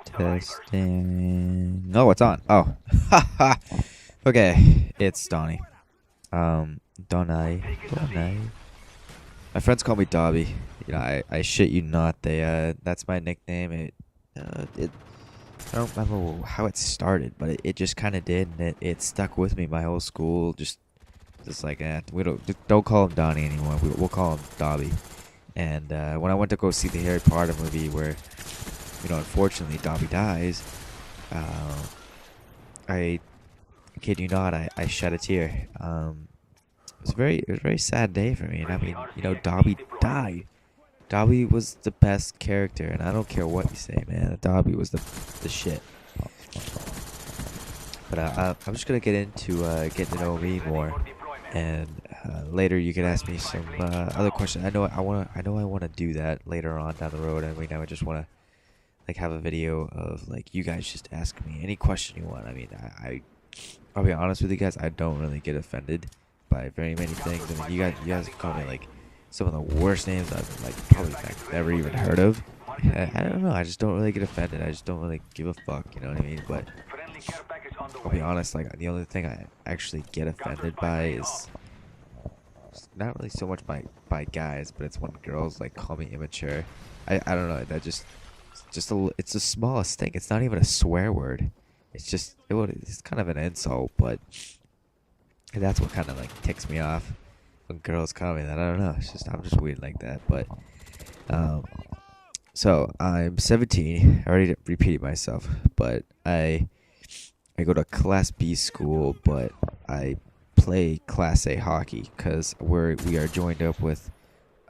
Testing. Oh, it's on. Oh, haha. Okay, it's Donnie. Donnie. My friends call me Dobby. You know, I shit you not. That's my nickname. I don't remember how it started, but it just kind of did, and it stuck with me my whole school. Just like we don't call him Donnie anymore. We'll call him Dobby. And when I went to go see the Harry Potter movie, where unfortunately Dobby dies, I kid you not, I shed a tear. It was a very sad day for me, and I mean, Dobby died. Dobby was the best character, and I don't care what you say, man. Dobby was the shit. But I'm just gonna get into getting to know me more, and later you can ask me some other questions. I know I wanna do that later on down the road. I mean, I would just wanna like have a video of like you guys just ask me any question you want. I mean, I'll be honest with you guys. I don't really get offended by very many things. I mean, you guys call me like some of the worst names I've like probably never even heard of. I don't know. I just don't really get offended. I just don't really give a fuck. You know what I mean? But I'll be honest. Like the only thing I actually get offended by is not really so much by guys, but it's when girls like call me immature. I don't know. That it's the smallest thing. It's not even a swear word. It's kind of an insult, but that's what kind of like ticks me off when girls call me that. I don't know. I'm just weird like that. But so I'm 17. I already repeated myself, but I go to Class B school, but I play Class A hockey because we are joined up with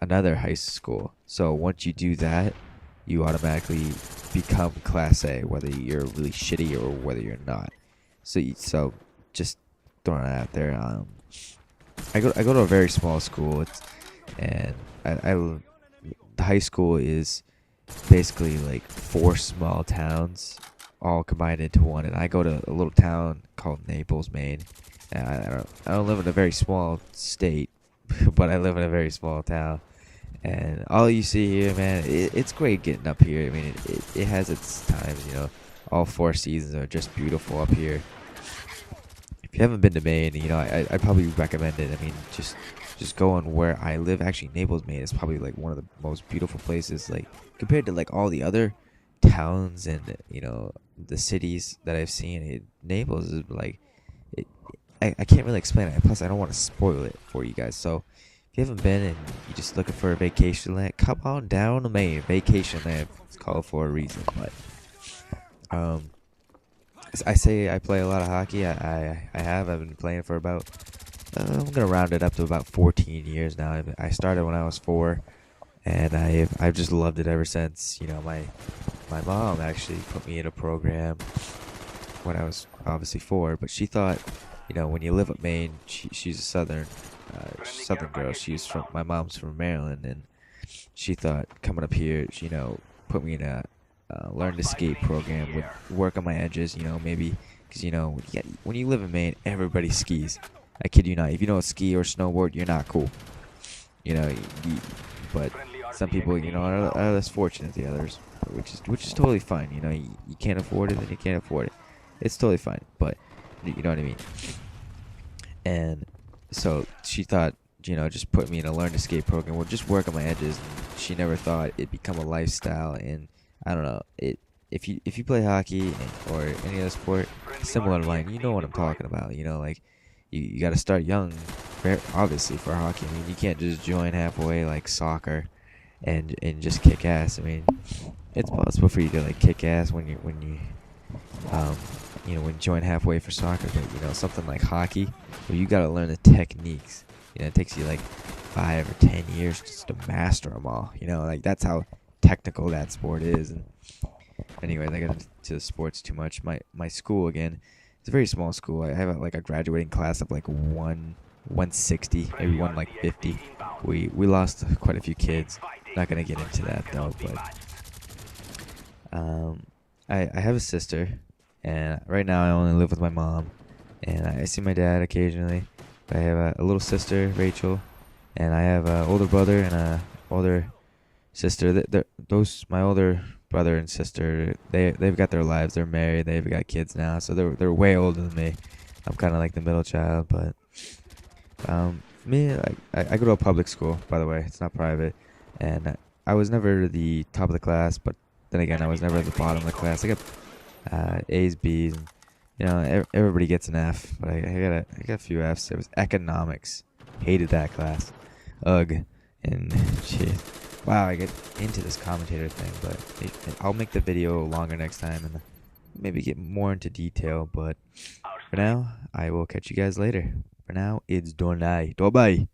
another high school. So once you do that, you automatically become Class A, whether you're really shitty or whether you're not. So just throwing it out there. I go to a very small school, and the high school is basically like 4 small towns all combined into one, and I go to a little town called Naples, Maine. And I don't live in a very small state, but I live in a very small town. And all you see here, man, it's great getting up here. I mean, it has its times, All 4 seasons are just beautiful up here. If you haven't been to Maine, I probably recommend it. I mean, just going where I live. Actually, Naples, Maine is probably like one of the most beautiful places, like compared to like all the other towns and the cities that I've seen. Naples is like, I can't really explain it. Plus, I don't want to spoil it for you guys. So if you haven't been and you're just looking for a vacation land, come on down to Maine. Vacation land. It's called for a reason. But I say I play a lot of hockey. I've been playing for about I'm gonna round it up to about 14 years now. I started when I was 4, and I've just loved it ever since. My mom actually put me in a program when I was obviously 4, but she thought, when you live up Maine, she's a southern girl. My mom's from Maryland, and she thought coming up here, put me in a learn to skate program, would work on my edges, maybe because when you live in Maine, everybody skis. I kid you not. If you don't ski or snowboard, you're not cool. But some people, are less fortunate than the others, which is totally fine. You can't afford it, then you can't afford it. It's totally fine, but you know what I mean. And so she thought, just put me in a learn to skate program, or just work on my edges. And she never thought it'd become a lifestyle. And I don't know, if you play hockey or any other sport similar to mine, you know what I'm talking about. Like you got to start young, obviously, for hockey. I mean, you can't just join halfway like soccer and just kick ass. I mean, it's possible for you to like kick ass when you join halfway for soccer, but something like hockey, where you got to learn the techniques. It takes you like 5 or 10 years just to master them all. Like that's how technical that sport is. And anyways, I got into sports too much. My school, again, it's a very small school. I have like a graduating class of like 160, maybe 150. We lost quite a few kids. Not gonna get into that though, but I have a sister, and right now I only live with my mom, and I see my dad occasionally. I have a little sister, Rachel, and I have an older brother and a older sister. My older brother and sister. They've got their lives. They're married. They've got kids now, so they're way older than me. I'm kind of like the middle child, but me, I go to a public school, by the way. It's not private, and I was never the top of the class, but then again, I was never at the bottom of the class. I got A's, B's, and everybody gets an F, but I got a few F's. It was economics. Hated that class. Ugh. And shit. Wow, I get into this commentator thing, but I'll make the video longer next time and maybe get more into detail. But for now, I will catch you guys later. For now, it's Dobby. Dobby.